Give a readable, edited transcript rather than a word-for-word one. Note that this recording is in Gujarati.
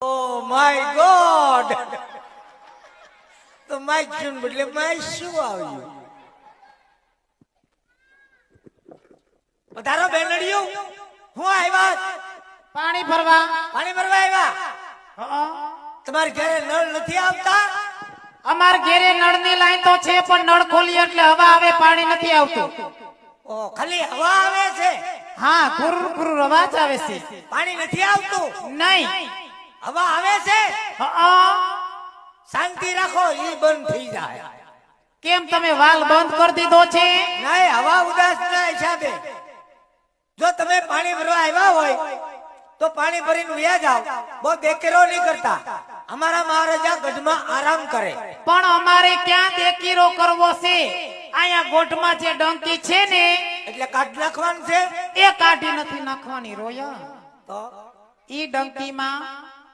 Oh my God! તો માઇક શું બદલે માઇક શું આવ્યું? પધારો બેનડીઓ, હું આવ્યા પાણી ભરવા. પાણી ભરવા આવ્યા. તમારે ઘરે નળ નથી આવતા? અમાર ઘરે નળની લાઈન તો છે પણ નળ ખોલી એટલે હવા આવે, પાણી નથી આવતું. ઓ ખાલી હવા આવે છે? હા, ગુરુર ગુરુર અવાજ આવે છે. પાણી નથી આવતું? નહીં. હવા આવે છે? શાંતિ રાખો, ઈ બંધ થઈ જાય. કેમ તમે વાલ બંધ કરી દીધો છે? નહીં, હવા ઉદાસ ના હિસાબે. જો તમે પાણી ભરવા આવ્યા હોય તો પાણી ભરીને વ્યા જાવ, બહુ દેકેરો નહીં કરતા. અમારા મહારાજા ગઢમાં આરામ કરે. પણ અમારે ક્યાં દેકીરો કરવો છે? અહીંયા ગોઠમાં જે ડંકી છે ને એટલે કાઢ નાખવાનું છે. એ કાઢી નથી નાખવાની રોયા. તો ઈ ડંકીમાં